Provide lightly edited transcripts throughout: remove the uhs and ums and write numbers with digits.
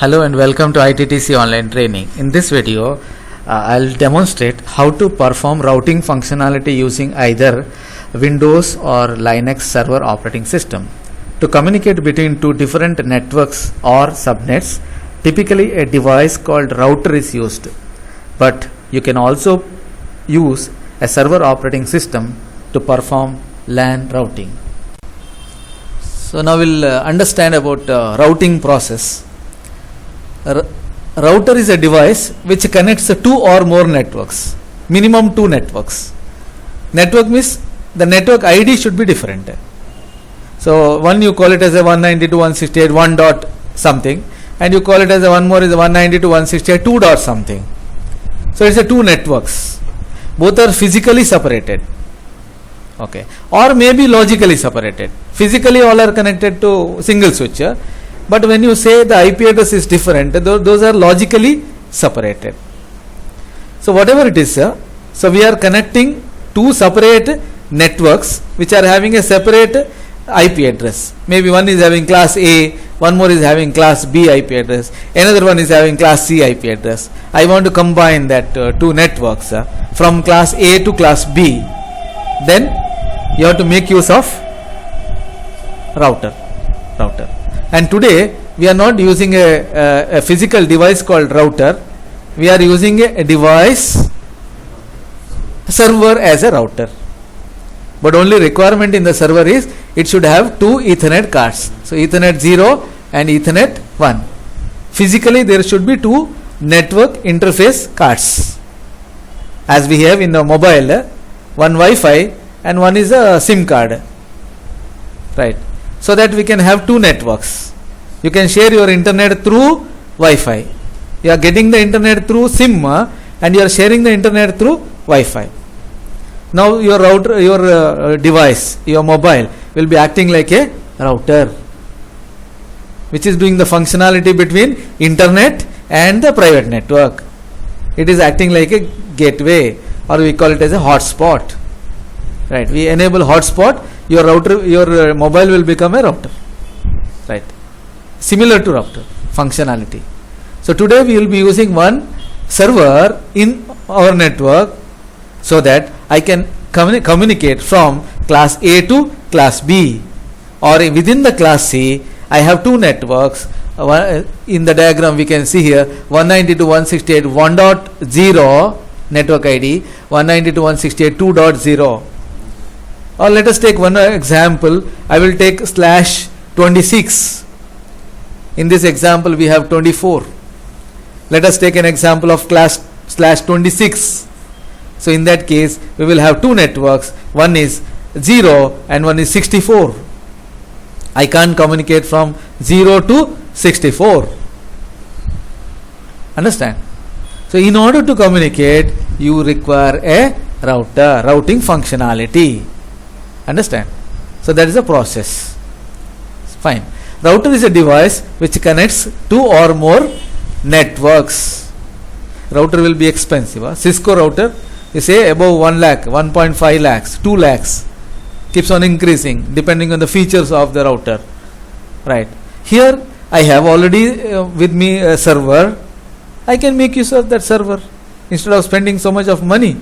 Hello and welcome to ITTC online training. In this video, I'll demonstrate how to perform routing functionality using either Windows or Linux server operating system. To communicate between two different networks or subnets, typically a device called router is used, but you can also use a server operating system to perform LAN routing. So now we'll understand about routing process. Router is a device which connects two or more networks, minimum two networks. Network means the network ID should be different. So one you call it as a 192.168 dot something, and you call it as a one more is a 192.168 2 dot something. So it's a two networks. Both are physically separated. Okay, or maybe logically separated. Physically all are connected to single switch. But when you say the IP address is different, those are logically separated. So whatever it is, so we are connecting two separate networks which are having a separate IP address. Maybe one is having class A, one more is having class B IP address, another one is having class C IP address. I want to combine that two networks from class A to class B. Then you have to make use of router. And today we are not using a physical device called router. We are using a device server as a router. But only requirement in the server is it should have two Ethernet cards. So Ethernet 0 and Ethernet 1. Physically there should be two network interface cards. As we have in the mobile, one Wi-Fi and one is a SIM card. Right. So that we can have two networks. You can share your internet through Wi-Fi. You are getting the internet through SIM and you are sharing the internet through Wi-Fi. Now your router, your device, your mobile will be acting like a router, which is doing the functionality between internet and the private network. It is acting like a gateway, or we call it as a hotspot. Right? We enable hotspot. Your router, your mobile will become a router, right? Similar to router functionality. So today we will be using one server in our network so that I can communicate from class A to class B, or within the class C I have two networks. In the diagram we can see here 192.168.1.0 network ID, 192.168 2.0. Or let us take one example. I will take /26. In this example we have 24. Let us take an example of class /26. So in that case we will have two networks. One is 0 and one is 64. I can't communicate from 0 to 64. Understand? So in order to communicate you require a routing functionality. Understand? So that is the process. Fine. Router is a device which connects two or more networks. Router will be expensive. Cisco router, you say above 1 lakh, 1.5 lakhs, 2 lakhs. Keeps on increasing depending on the features of the router. Right. Here I have already with me a server. I can make use of that server instead of spending so much of money.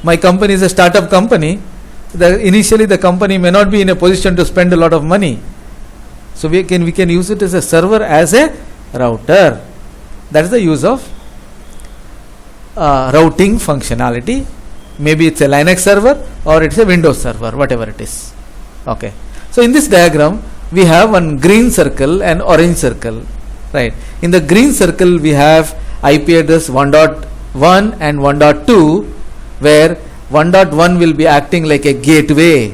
My company is a startup company. Initially the company may not be in a position to spend a lot of money, so we can use it as a server, as a router. That is the use of routing functionality. Maybe it's a Linux server or it's a Windows server, whatever it is. Okay. So in this diagram we have one green circle and orange circle. Right. In the green circle we have IP address 1.1 and 1.2, where 1.1 will be acting like a gateway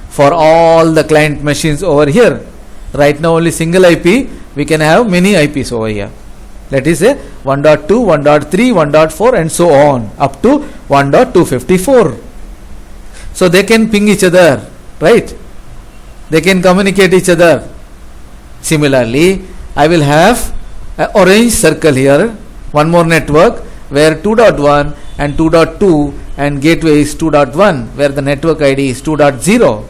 for all the client machines over here. Right now only single IP, we can have many IPs over here. That is a 1.2, 1.3, 1.4 and so on up to 1.254. So they can ping each other, right? They can communicate each other. Similarly, I will have an orange circle here, one more network where 2.1 and 2.2 and gateway is 2.1, where the network ID is 2.0.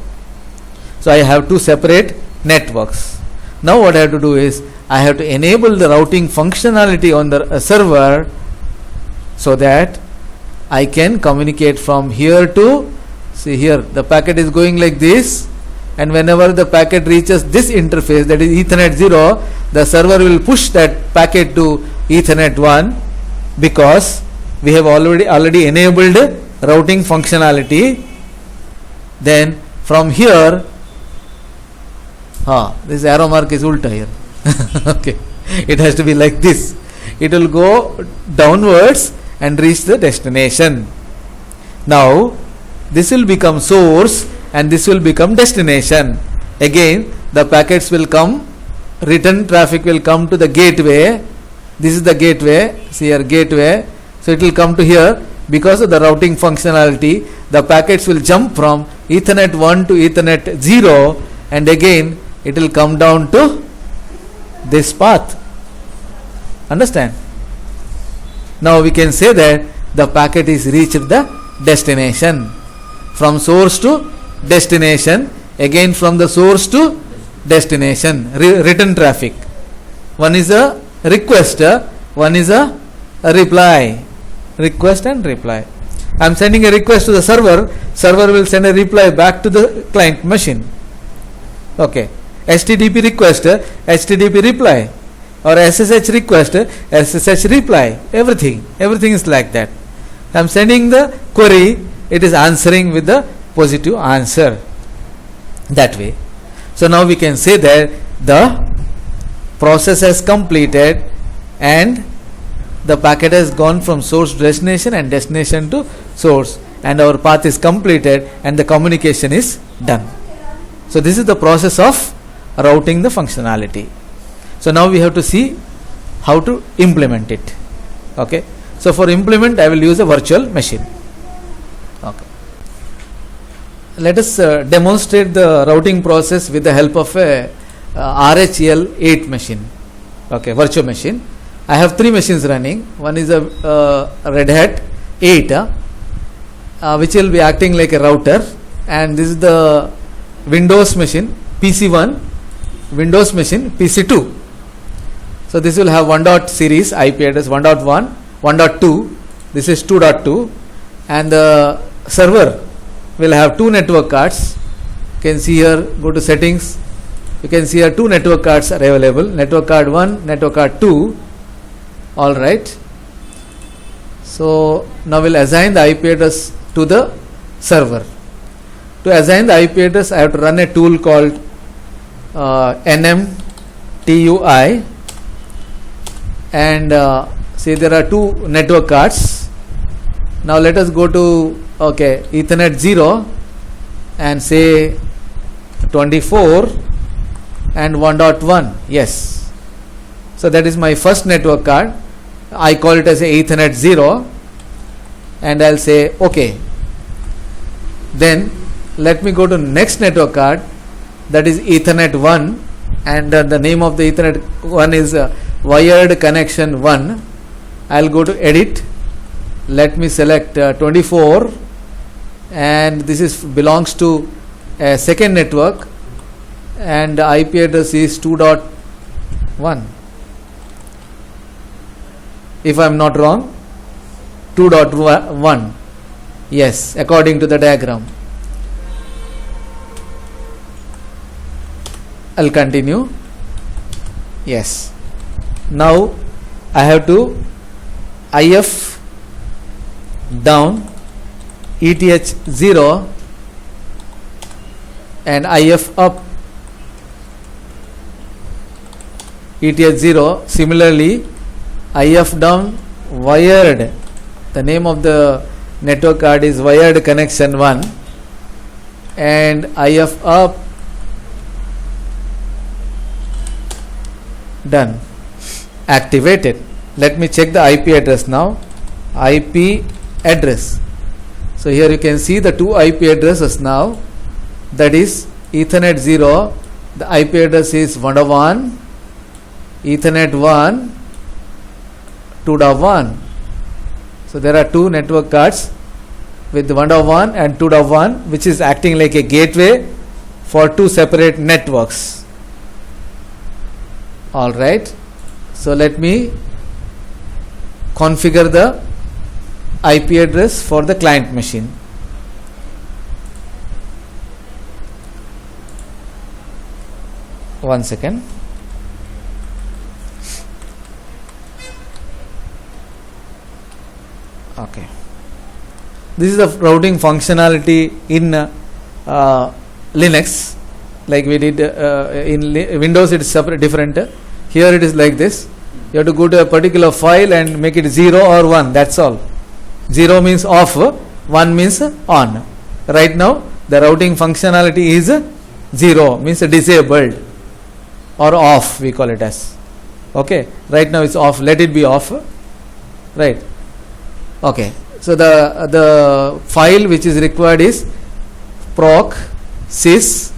So I have two separate networks. Now what I have to do is, I have to enable the routing functionality on the server so that I can communicate from here to, see here, the packet is going like this, and whenever the packet reaches this interface, that is Ethernet 0, the server will push that packet to Ethernet 1, because we have already enabled routing functionality. Then from here, this arrow mark is ulta here. Okay, it has to be like this. It will go downwards and reach the destination. Now this will become source and this will become destination. Again the packets will come, return traffic will come to the gateway. This is the gateway, see here, gateway. So it will come to here. Because of the routing functionality, the packets will jump from Ethernet 1 to Ethernet 0, and again it will come down to this path. Understand? Now we can say that the packet is reached the destination. From source to destination, again from the source to destination, return traffic. One is a request, one is a reply. Request and reply. I am sending a request to the server, server will send a reply back to the client machine. Okay. HTTP request, HTTP reply, or SSH request, SSH reply. Everything is like that. I am sending the query, it is answering with the positive answer. That way. So now we can say that the process has completed and the packet has gone from source to destination and destination to source, and our path is completed and the communication is done. So this is the process of routing the functionality. So now we have to see how to implement it. Okay. So for implement, I will use a virtual machine. Okay. Let us demonstrate the routing process with the help of a RHEL 8 machine. Okay, virtual machine. I have 3 machines running. One is a Red Hat 8, which will be acting like a router, and this is the Windows machine PC1, Windows machine PC2. So this will have 1. Series IP address 1.1, 1.2. This is 2.2, and the server will have 2 network cards. You can see here, go to settings. You can see here 2 network cards are available. Network card 1, network card 2. All right. So now we'll assign the IP address to the server. To assign the IP address, I have to run a tool called NMTUI, and see there are 2 network cards. Now let us go to Ethernet 0 and say 24 and 1.1. Yes. So that is my first network card. I call it as a Ethernet 0, and I'll say OK. Then let me go to next network card, that is Ethernet 1, and the name of the Ethernet 1 is wired connection 1. I'll go to edit. Let me select 24, and this belongs to a second network, and the IP address is 2.1. If I am not wrong, 2.1. Yes, according to the diagram. I'll continue. Yes. Now I have to IF down ETH 0 and IF up ETH 0. Similarly, IF down wired, the name of the network card is wired connection 1, and IF up, done, activated. Let me check the IP address now. IP address. So here you can see the 2 IP addresses now, that is Ethernet 0, the IP address is 1.1, Ethernet 1, 2.1. So there are 2 network cards with 1.1 and 2.1, which is acting like a gateway for 2 separate networks. All right. So let me configure the IP address for the client machine. One second. Okay. This is the routing functionality in Linux. Like we did in Windows, it's separate, different. Here it is like this. You have to go to a particular file and make it 0 or 1. That's all. 0 means off, 1 means on. Right now, the routing functionality is 0, means disabled or off. We call it as. Okay. Right now it's off. Let it be off. Right. Okay. So the file which is required is proc sys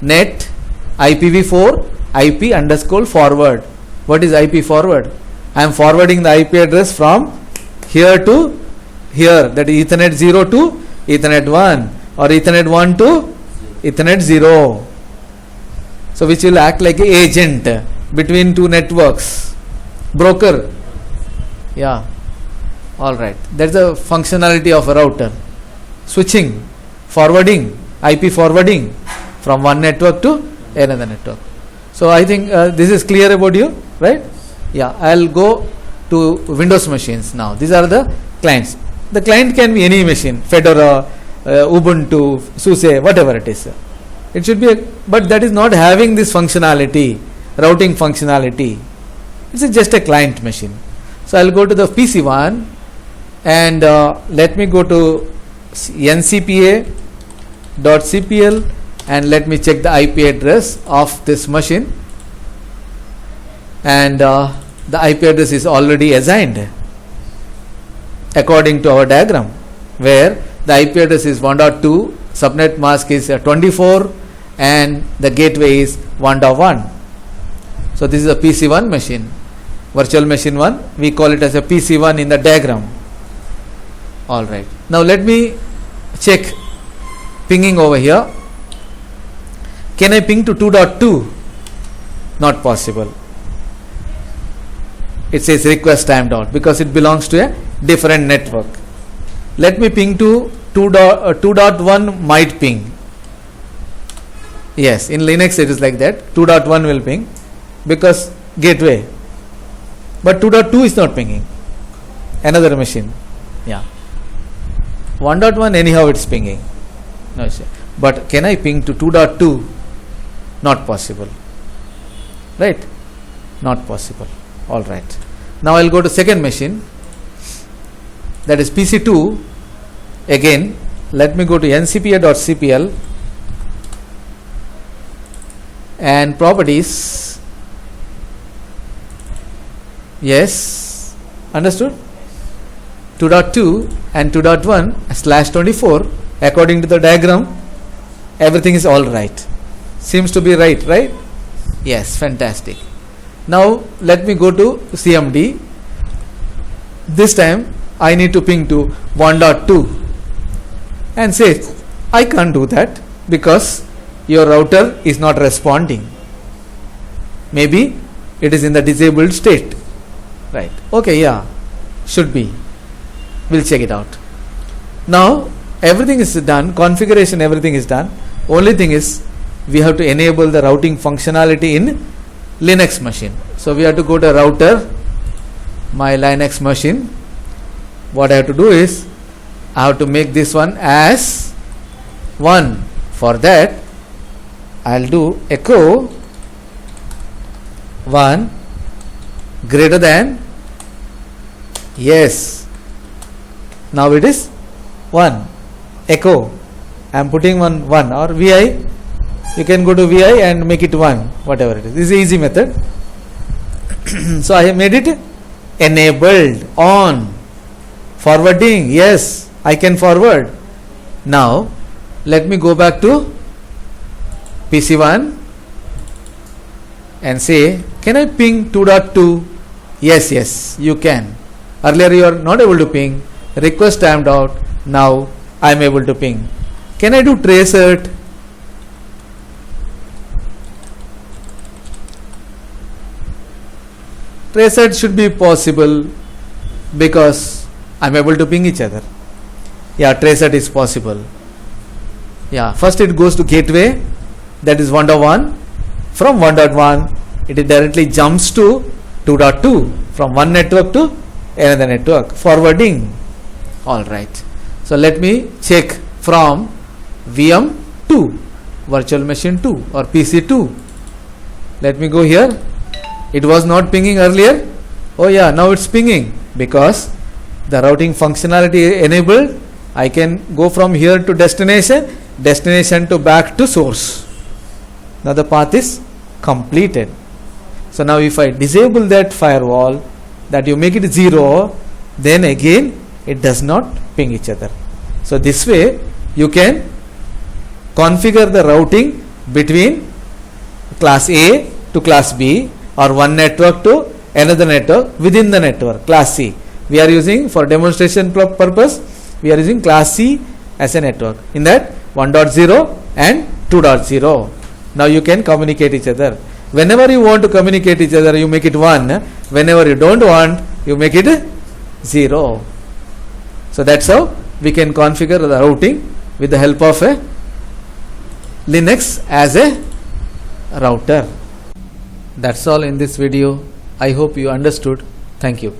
net IPv4 IP underscore forward. What is IP forward? I am forwarding the IP address from here to here, that is Ethernet 0 to Ethernet 1 or Ethernet 1 to Ethernet 0. So which will act like an agent between two networks. Broker. Yeah. Alright. That's the functionality of a router. Switching, forwarding, IP forwarding from one network to another network. So I think this is clear about you, right? Yeah, I'll go to Windows machines now. These are the clients. The client can be any machine, Fedora, Ubuntu, SUSE, whatever it is. It should be, but that is not having this functionality, routing functionality. It's just a client machine. So I'll go to the PC one and let me go to ncpa.cpl and let me check the IP address of this machine, and the IP address is already assigned according to our diagram, where the IP address is 1.2, subnet mask is 24 and the gateway is 1.1. So this is a PC1 machine, virtual machine 1, we call it as a PC1 in the diagram. Alright, now let me check pinging over here. Can I ping to 2.2? Not possible. It says request timed out because it belongs to a different network. Let me ping to 2.1 might ping. Yes, in Linux it is like that. 2.1 will ping because gateway. But 2.2 is not pinging. Another machine. Yeah. 1.1 anyhow it's pinging. No, but can I ping to 2.2? Not possible. Right? Not possible. Alright. Now I'll go to second machine. That is PC2. Again, let me go to ncpa.cpl and properties. Yes. Understood? 2.2 and 2.1/24 according to the diagram, everything is all right. Seems to be right, right? Yes, fantastic. Now let me go to CMD. This time I need to ping to 1.2 and say I can't do that because your router is not responding. Maybe it is in the disabled state. Right. Okay, yeah. Should be. We'll check it out. Now everything is done, configuration, everything is done. Only thing is we have to enable the routing functionality in Linux machine. So we have to go to router, my Linux machine. What I have to do is I have to make this one as 1. For that I'll do echo 1 greater than, yes, now it is 1, echo, I am putting 1 or vi, you can go to vi and make it 1, whatever it is. This is an easy method. So I have made it enabled, on, forwarding, yes, I can forward. Now let me go back to PC1 and say, can I ping 2.2? Yes, you can. Earlier you are not able to ping, request timed out, now I am able to ping. Can I do tracert? trace it should be possible because I'm able to ping each other. Yeah, trace it is possible. Yeah, first it goes to gateway, that is 1.1. From 1.1 it directly jumps to 2.2, from one network to another network, forwarding. All right, so let me check from VM2, virtual machine 2 or PC2. Let me go here. It was not pinging earlier. Oh yeah, now it's pinging because the routing functionality enabled. I can go from here to destination, destination to back to source. Now the path is completed. So now if I disable that firewall, that you make it 0, then again it does not ping each other. So this way you can configure the routing between class A to class B, or one network to another network within the network, class C. We are using, for demonstration purpose, we are using class C as a network. In that 1.0 and 2.0. Now you can communicate each other. Whenever you want to communicate each other, you make it 1. Whenever you don't want, you make it 0. So that's how we can configure the routing with the help of a Linux as a router. That's all in this video. I hope you understood. Thank you.